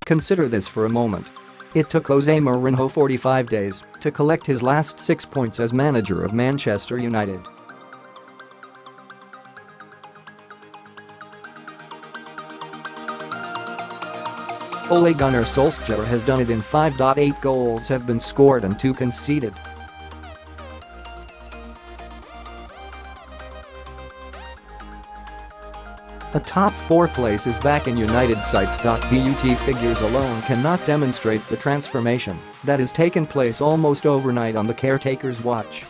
Consider this for a moment. It took Jose Mourinho 45 days to collect his last 6 points as manager of Manchester United. Ole Gunnar Solskjaer has done it in 5. 8 goals have been scored and 2 conceded. A top 4 place is back in United sights. But figures alone cannot demonstrate the transformation that has taken place almost overnight on the caretaker's watch.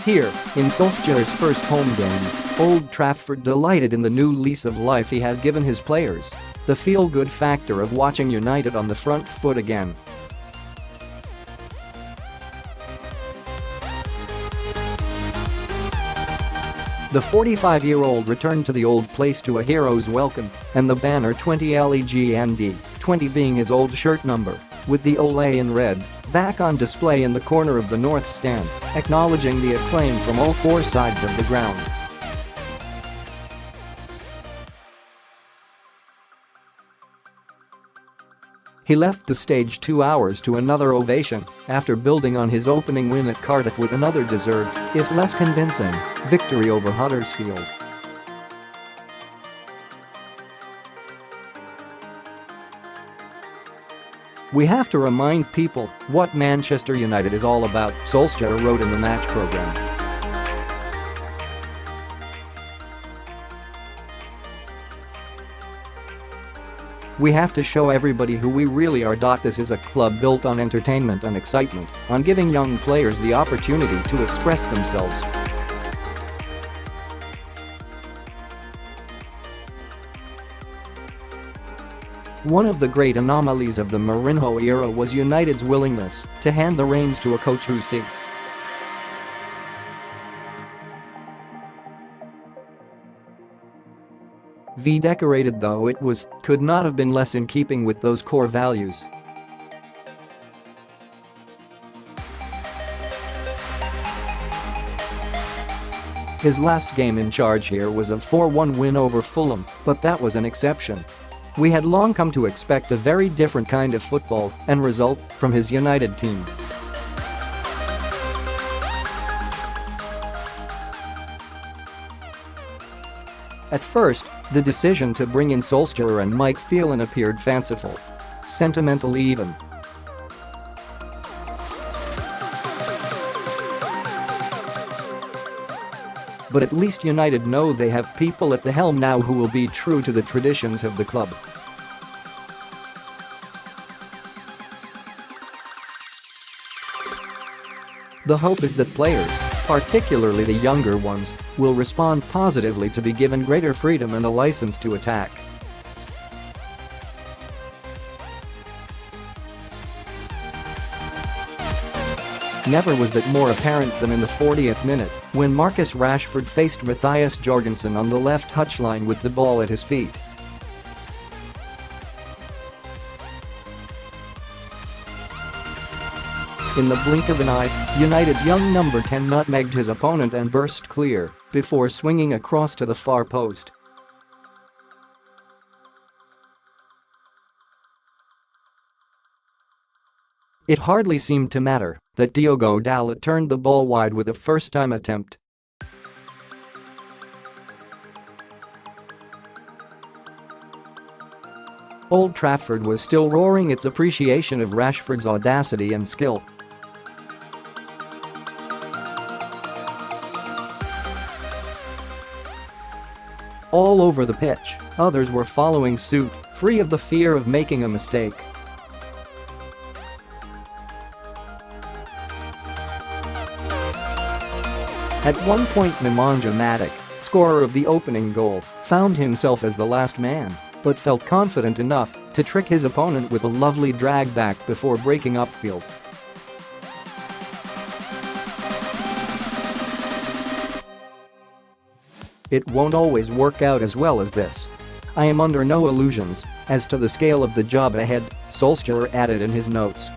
Here, in Solskjaer's first home game, Old Trafford delighted in the new lease of life he has given his players, the feel-good factor of watching United on the front foot again. The 45-year-old returned to the old place to a hero's welcome and the banner 20 legend, 20 being his old shirt number, with the Ole in red, back on display in the corner of the north stand, acknowledging the acclaim from all 4 sides of the ground. He left the stage 2 hours to another ovation after building on his opening win at Cardiff with another deserved, if less convincing, victory over Huddersfield. "We have to remind people what Manchester United is all about," Solskjaer wrote in the match programme. "We have to show everybody who we really are. This is a club built on entertainment and excitement, on giving young players the opportunity to express themselves." One of the great anomalies of the Mourinho era was United's willingness to hand the reins to a coach who decorated though it was, could not have been less in keeping with those core values. His last game in charge here was a 4-1 win over Fulham, but that was an exception. We had long come to expect a very different kind of football and result from his United team. At first, the decision to bring in Solskjaer and Mike Phelan appeared fanciful. Sentimental even. But at least United know they have people at the helm now who will be true to the traditions of the club. The hope is that players, particularly the younger ones, will respond positively to be given greater freedom and a license to attack. Never was that more apparent than in the 40th minute, when Marcus Rashford faced Matthias Jorgensen on the left touchline with the ball at his feet. In the blink of an eye, United's young number 10 nutmegged his opponent and burst clear, before swinging across to the far post. It hardly seemed to matter that Diogo Dalot turned the ball wide with a first-time attempt. Old Trafford was still roaring its appreciation of Rashford's audacity and skill. All over the pitch, others were following suit, free of the fear of making a mistake. At one point Nemanja Matic, scorer of the opening goal, found himself as the last man, but felt confident enough to trick his opponent with a lovely drag back before breaking upfield. It won't always work out as well as this. I am under no illusions as to the scale of the job ahead, Solskjaer added in his notes.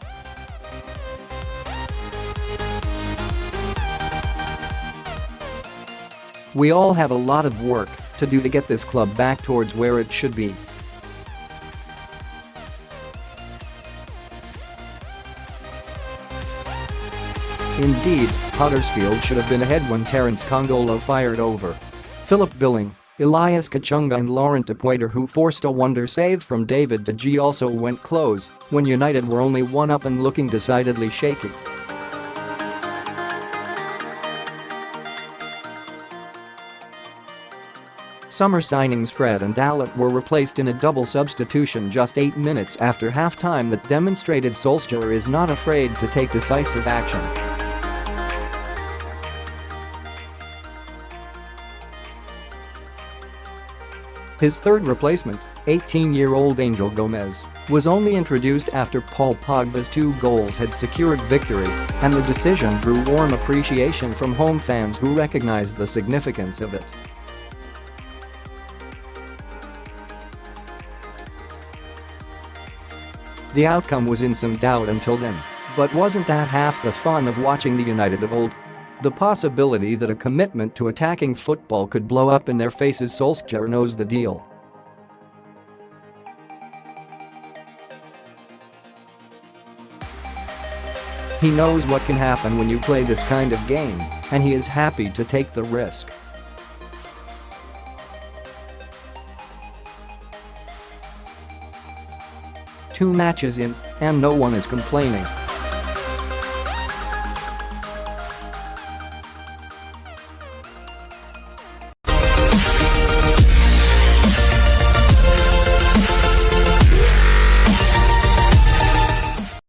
We all have a lot of work to do to get this club back towards where it should be. Indeed, Huddersfield should have been ahead when Terence Kongolo fired over Philip Billing. Elias Kachunga and Laurent Depoitre, who forced a wonder save from David De Gea, also went close when United were only one up and looking decidedly shaky. Summer signings Fred and Dalot were replaced in a double substitution just 8 minutes after halftime that demonstrated Solskjaer is not afraid to take decisive action. His third replacement, 18-year-old Angel Gomez, was only introduced after Paul Pogba's 2 goals had secured victory, and the decision drew warm appreciation from home fans who recognized the significance of it. The outcome was in some doubt until then, but wasn't that half the fun of watching the United of old? The possibility that a commitment to attacking football could blow up in their faces. Solskjaer knows the deal. He knows what can happen when you play this kind of game, and he is happy to take the risk. Two matches in, and no one is complaining.